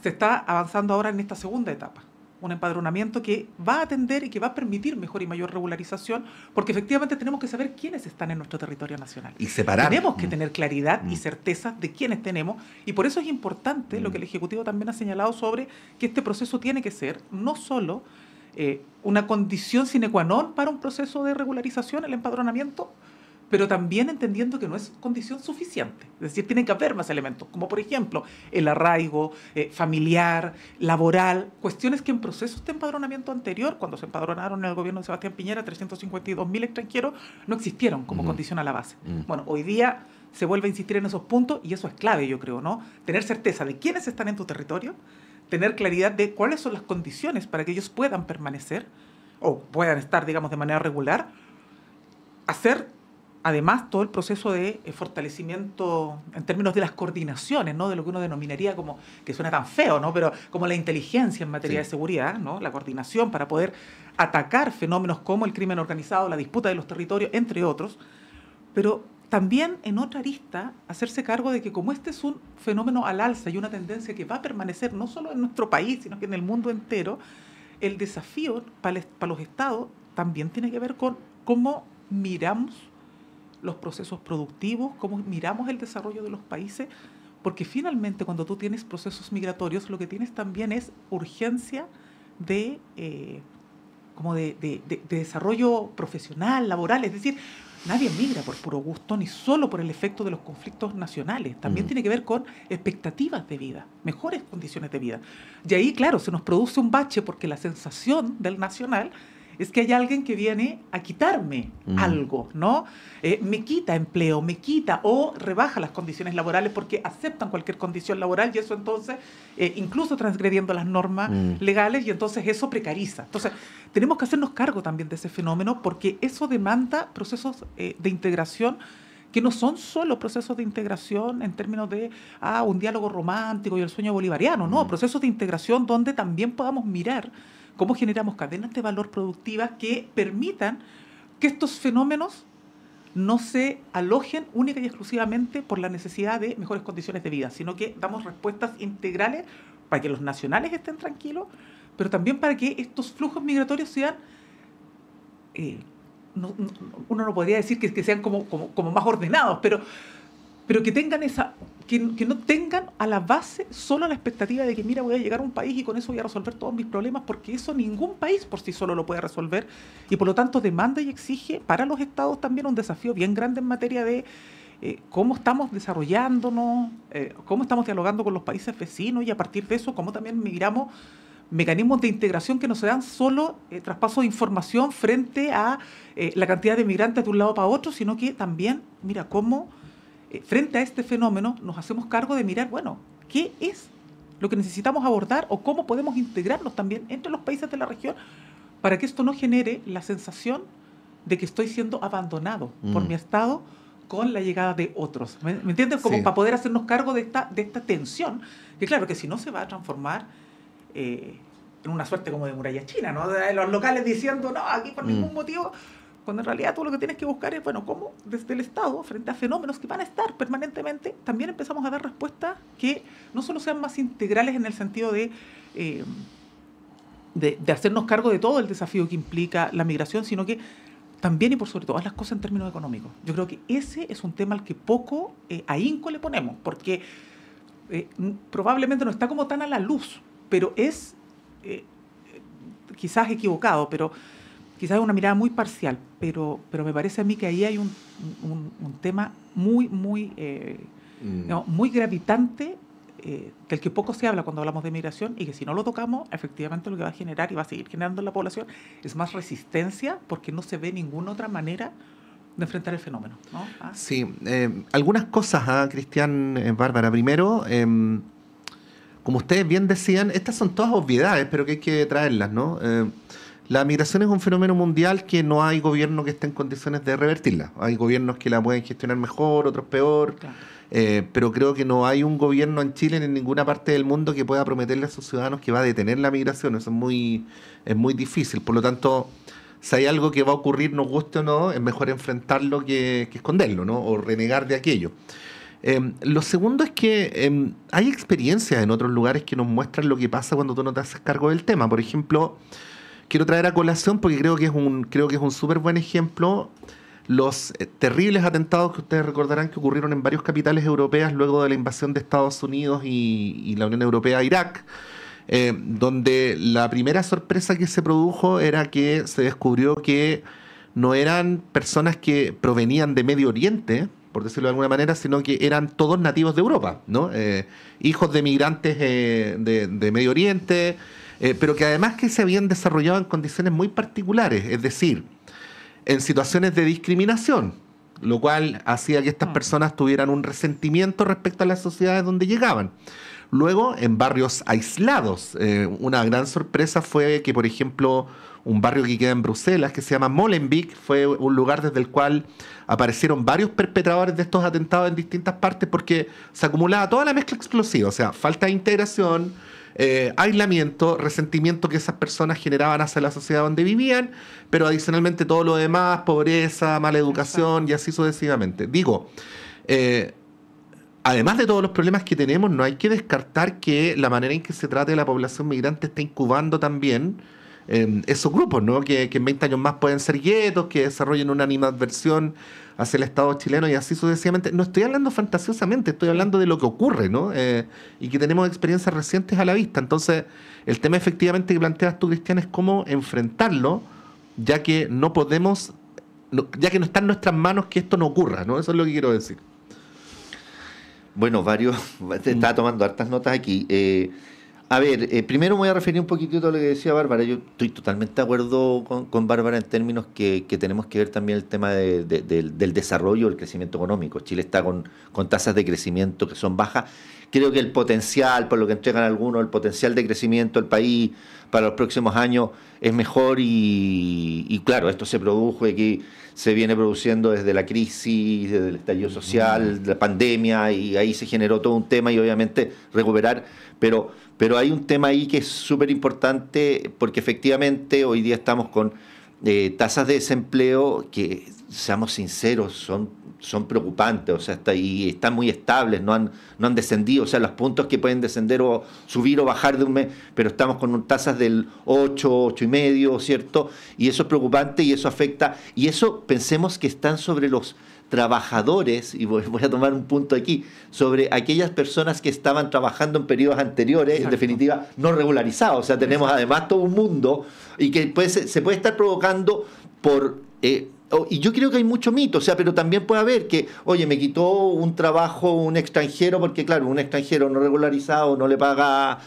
Se está avanzando ahora en esta segunda etapa, un empadronamiento que va a atender y que va a permitir mejor y mayor regularización, porque efectivamente tenemos que saber quiénes están en nuestro territorio nacional. Y separar. Tenemos que tener claridad y certeza de quiénes tenemos, y por eso es importante lo que el Ejecutivo también ha señalado sobre que este proceso tiene que ser no solo una condición sine qua non para un proceso de regularización, el empadronamiento, pero también entendiendo que no es condición suficiente. Es decir, tienen que haber más elementos, como por ejemplo el arraigo familiar, laboral, cuestiones que en procesos de empadronamiento anterior, cuando se empadronaron en el gobierno de Sebastián Piñera 352.000 extranjeros, no existieron como condición a la base. Bueno, hoy día se vuelve a insistir en esos puntos, y eso es clave, yo creo, ¿no? Tener certeza de quiénes están en tu territorio, tener claridad de cuáles son las condiciones para que ellos puedan permanecer o puedan estar, digamos, de manera regular, hacer además todo el proceso de fortalecimiento en términos de las coordinaciones, ¿no?, de lo que uno denominaría como, que suena tan feo, ¿no?, pero como la inteligencia en materia de seguridad, ¿no?, la coordinación para poder atacar fenómenos como el crimen organizado, la disputa de los territorios, entre otros, pero también en otra arista hacerse cargo de que como este es un fenómeno al alza y una tendencia que va a permanecer no solo en nuestro país, sino que en el mundo entero, el desafío para los estados también tiene que ver con cómo miramos los procesos productivos, cómo miramos el desarrollo de los países, porque finalmente cuando tú tienes procesos migratorios, lo que tienes también es urgencia de desarrollo profesional, laboral. Es decir, nadie migra por puro gusto, ni solo por el efecto de los conflictos nacionales. También tiene que ver con expectativas de vida, mejores condiciones de vida. Y ahí, claro, se nos produce un bache, porque la sensación del nacional es que hay alguien que viene a quitarme algo, ¿no? Me quita empleo, me quita o rebaja las condiciones laborales, porque aceptan cualquier condición laboral, y eso entonces, incluso transgrediendo las normas legales, y entonces eso precariza. Entonces, tenemos que hacernos cargo también de ese fenómeno, porque eso demanda procesos de integración que no son solo procesos de integración en términos de un diálogo romántico y el sueño bolivariano, no, procesos de integración donde también podamos mirar cómo generamos cadenas de valor productivas que permitan que estos fenómenos no se alojen única y exclusivamente por la necesidad de mejores condiciones de vida, sino que damos respuestas integrales para que los nacionales estén tranquilos, pero también para que estos flujos migratorios sean, uno no podría decir que sean como más ordenados, pero que tengan que no tengan a la base solo la expectativa de que, mira, voy a llegar a un país y con eso voy a resolver todos mis problemas, porque eso ningún país por sí solo lo puede resolver, y por lo tanto demanda y exige para los estados también un desafío bien grande en materia de cómo estamos desarrollándonos, cómo estamos dialogando con los países vecinos, y a partir de eso cómo también migramos mecanismos de integración que no se dan solo traspaso de información frente a la cantidad de migrantes de un lado para otro, sino que también, mira, cómo frente a este fenómeno nos hacemos cargo de mirar, bueno, ¿qué es lo que necesitamos abordar o cómo podemos integrarnos también entre los países de la región para que esto no genere la sensación de que estoy siendo abandonado por mi Estado con la llegada de otros? ¿Me entiendes? Como para poder hacernos cargo de esta tensión, que claro que si no se va a transformar en una suerte como de muralla china, ¿no? De los locales diciendo, no, aquí por ningún motivo, cuando en realidad todo lo que tienes que buscar es, bueno, cómo desde el Estado, frente a fenómenos que van a estar permanentemente, también empezamos a dar respuestas que no solo sean más integrales en el sentido de hacernos cargo de todo el desafío que implica la migración, sino que también y por sobre todas las cosas en términos económicos. Yo creo que ese es un tema al que poco ahínco le ponemos, porque probablemente no está como tan a la luz, pero es quizás equivocado, pero quizás es una mirada muy parcial, pero me parece a mí que ahí hay un tema muy gravitante del que poco se habla cuando hablamos de migración, y que si no lo tocamos, efectivamente lo que va a generar y va a seguir generando en la población es más resistencia, porque no se ve ninguna otra manera de enfrentar el fenómeno, ¿no? Sí, algunas cosas, Cristian, Bárbara. Primero, como ustedes bien decían, estas son todas obviedades, pero que hay que traerlas, ¿no? La migración es un fenómeno mundial que no hay gobierno que esté en condiciones de revertirla. Hay gobiernos que la pueden gestionar mejor, otros peor, claro. Pero creo que no hay un gobierno en Chile ni en ninguna parte del mundo que pueda prometerle a sus ciudadanos que va a detener la migración. Eso es muy difícil. Por lo tanto, si hay algo que va a ocurrir, nos guste o no, es mejor enfrentarlo que esconderlo, ¿no? O renegar de aquello. Lo segundo es que hay experiencias en otros lugares que nos muestran lo que pasa cuando tú no te haces cargo del tema. Por ejemplo, quiero traer a colación, porque creo que es un súper buen ejemplo, los terribles atentados que ustedes recordarán que ocurrieron en varias capitales europeas luego de la invasión de Estados Unidos y la Unión Europea a Irak, donde la primera sorpresa que se produjo era que se descubrió que no eran personas que provenían de Medio Oriente, por decirlo de alguna manera, sino que eran todos nativos de Europa, ¿no? Hijos de migrantes de Medio Oriente, pero que además que se habían desarrollado en condiciones muy particulares, es decir, en situaciones de discriminación, lo cual hacía que estas personas tuvieran un resentimiento respecto a las sociedades donde llegaban. Luego, en barrios aislados, una gran sorpresa fue que, por ejemplo, un barrio que queda en Bruselas, que se llama Molenbeek, fue un lugar desde el cual aparecieron varios perpetradores de estos atentados en distintas partes, porque se acumulaba toda la mezcla explosiva, o sea, falta de integración, aislamiento, resentimiento que esas personas generaban hacia la sociedad donde vivían, pero adicionalmente todo lo demás, pobreza, mala educación y así sucesivamente. Digo, además de todos los problemas que tenemos, no hay que descartar que la manera en que se trate de la población migrante está incubando también esos grupos, ¿no? Que en 20 años más pueden ser guetos, que desarrollen una animadversión hacia el Estado chileno y así sucesivamente. No estoy hablando fantasiosamente, estoy hablando de lo que ocurre, ¿no? Y que tenemos experiencias recientes a la vista. Entonces, el tema efectivamente que planteas tú, Cristian, es cómo enfrentarlo, ya que no podemos, ya que no está en nuestras manos que esto no ocurra, ¿no? Eso es lo que quiero decir. Bueno, estaba tomando hartas notas aquí. A ver, primero me voy a referir un poquitito a lo que decía Bárbara. Yo estoy totalmente de acuerdo con Bárbara en términos que tenemos que ver también el tema del desarrollo, del crecimiento económico. Chile está con tasas de crecimiento que son bajas. Creo que el potencial, por lo que entregan algunos, el potencial de crecimiento del país para los próximos años es mejor y claro, esto se produjo aquí, se viene produciendo desde la crisis, desde el estallido social, la pandemia, y ahí se generó todo un tema y obviamente recuperar, pero hay un tema ahí que es súper importante porque efectivamente hoy día estamos con tasas de desempleo que, seamos sinceros, son preocupantes, o sea, están muy estables, no han descendido, o sea, los puntos que pueden descender o subir o bajar de un mes, pero estamos con tasas del 8,5, ¿cierto? Y eso es preocupante y eso afecta, y eso pensemos que están sobre los trabajadores, y voy a tomar un punto aquí, sobre aquellas personas que estaban trabajando en periodos anteriores, Exacto. En definitiva, no regularizados. O sea, tenemos Exacto. Además todo un mundo y que se puede estar provocando por... y yo creo que hay mucho mito, o sea, pero también puede haber que, oye, me quitó un trabajo un extranjero, porque claro, un extranjero no regularizado no le paga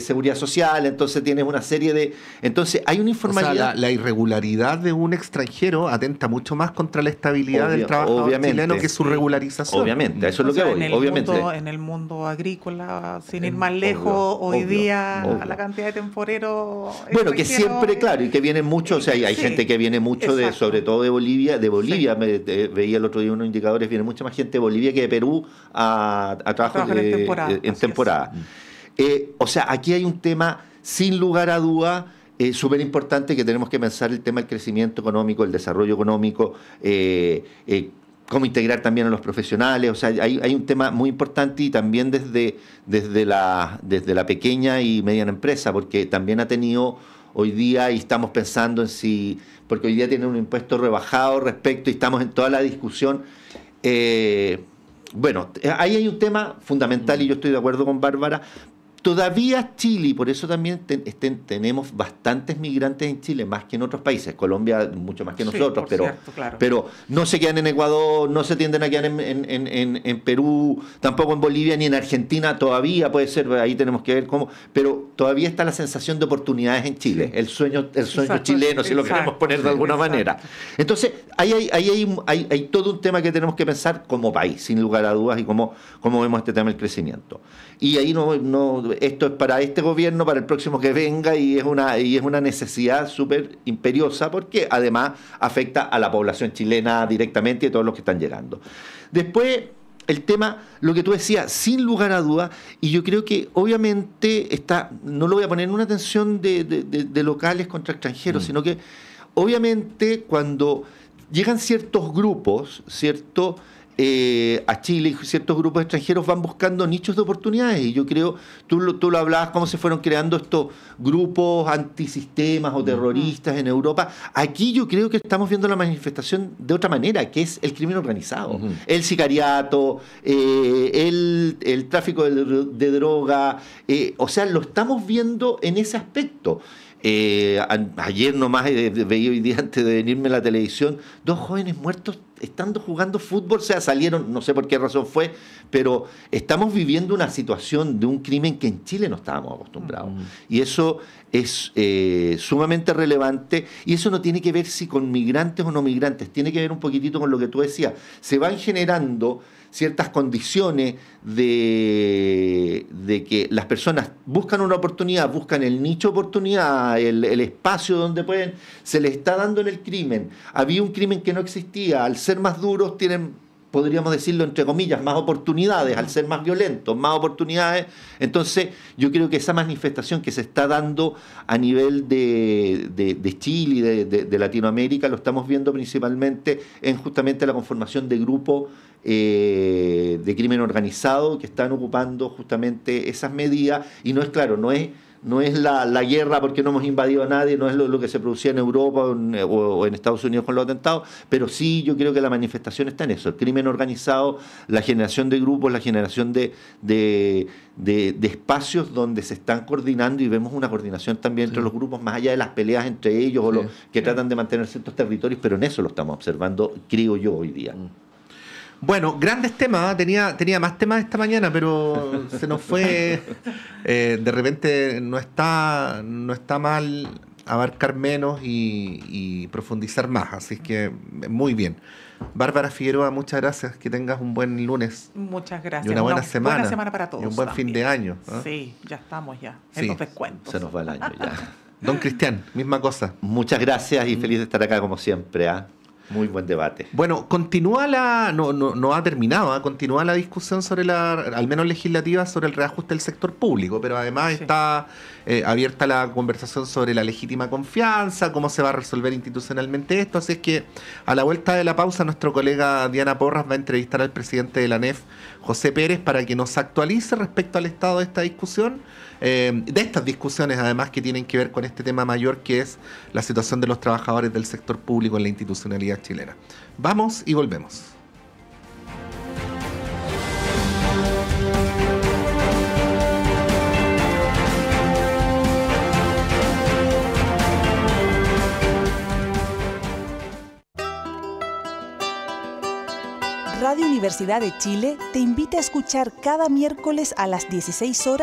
seguridad social, entonces tienes una serie de... Entonces hay una informalidad... O sea, la irregularidad de un extranjero atenta mucho más contra la estabilidad del trabajador chileno que su regularización. Obviamente, eso es lo que voy, obviamente. En el mundo agrícola, sin ir más lejos, hoy día la cantidad de temporeros... Bueno, que siempre, claro, y que vienen muchos, o sea, hay gente que viene mucho, sobre todo de Bolivia. Sí. Veía el otro día unos indicadores, viene mucha más gente de Bolivia que de Perú a trabajar en temporada. O sea, aquí hay un tema, sin lugar a duda, súper importante, que tenemos que pensar el tema del crecimiento económico, el desarrollo económico, cómo integrar también a los profesionales. O sea, hay un tema muy importante, y también desde la pequeña y mediana empresa, porque también ha tenido hoy día, y estamos pensando en si, porque hoy día tiene un impuesto rebajado respecto, y estamos en toda la discusión. Bueno, ahí hay un tema fundamental, y yo estoy de acuerdo con Bárbara. Todavía Chile, y por eso también tenemos bastantes migrantes en Chile, más que en otros países. Colombia mucho más que nosotros, pero no se quedan en Ecuador, no se tienden a quedar en Perú, tampoco en Bolivia ni en Argentina todavía, puede ser, ahí tenemos que ver cómo, pero todavía está la sensación de oportunidades en Chile, el sueño chileno, si lo queremos poner de alguna manera. Entonces, ahí hay todo un tema que tenemos que pensar como país, sin lugar a dudas, y cómo vemos este tema del crecimiento. Y ahí esto es para este gobierno, para el próximo que venga, y es una necesidad súper imperiosa, porque además afecta a la población chilena directamente y a todos los que están llegando. Después, el tema, lo que tú decías, sin lugar a dudas, y yo creo que obviamente no lo voy a poner en una tensión de locales contra extranjeros, sino que obviamente cuando llegan ciertos grupos, a Chile, y ciertos grupos extranjeros van buscando nichos de oportunidades, y yo creo, tú lo hablabas, cómo se fueron creando estos grupos antisistemas o terroristas en Europa. Aquí yo creo que estamos viendo la manifestación de otra manera, que es el crimen organizado, el sicariato, el tráfico de droga, o sea, lo estamos viendo en ese aspecto. Ayer nomás veía, hoy día antes de venirme a la televisión, 2 jóvenes muertos estando jugando fútbol. O sea, salieron, no sé por qué razón fue, pero estamos viviendo una situación de un crimen que en Chile no estábamos acostumbrados. Y eso es sumamente relevante, y eso no tiene que ver si con migrantes o no migrantes, tiene que ver un poquitito con lo que tú decías. Se van generando ciertas condiciones de que las personas buscan una oportunidad, buscan el nicho de oportunidad, el espacio donde pueden, se les está dando en el crimen. Había un crimen que no existía, al ser más duros tienen, podríamos decirlo entre comillas, más oportunidades, al ser más violentos, más oportunidades. Entonces yo creo que esa manifestación que se está dando a nivel de Chile y de Latinoamérica, lo estamos viendo principalmente en justamente la conformación de grupos de crimen organizado que están ocupando justamente esas medidas, y no es la guerra porque no hemos invadido a nadie, no es lo que se producía en Europa o en Estados Unidos con los atentados, pero sí yo creo que la manifestación está en eso, el crimen organizado, la generación de grupos, la generación de espacios donde se están coordinando, y vemos una coordinación también entre los grupos, más allá de las peleas entre ellos o los que tratan de mantener ciertos territorios, pero en eso lo estamos observando, creo yo, hoy día. Bueno, grandes temas, tenía más temas esta mañana, pero se nos fue, de repente no está mal abarcar menos y profundizar más, así que muy bien. Bárbara Figueroa, muchas gracias, que tengas un buen lunes. Muchas gracias. Y una buena semana. Buena semana para todos. Y un buen fin de año. Sí, ya estamos en los descuentos. Se nos va el año ya. Don Cristian, misma cosa. Muchas gracias y feliz de estar acá como siempre. Muy buen debate. Bueno, continúa no ha terminado, continúa la discusión sobre al menos legislativa, sobre el reajuste del sector público, pero además está abierta la conversación sobre la legítima confianza, cómo se va a resolver institucionalmente esto, así es que a la vuelta de la pausa nuestro colega Diana Porras va a entrevistar al presidente de la ANEF, José Pérez, para que nos actualice respecto al estado de esta discusión, de estas discusiones además que tienen que ver con este tema mayor, que es la situación de los trabajadores del sector público en la institucionalidad chilena. Vamos y volvemos. Universidad de Chile te invita a escuchar cada miércoles a las 16 horas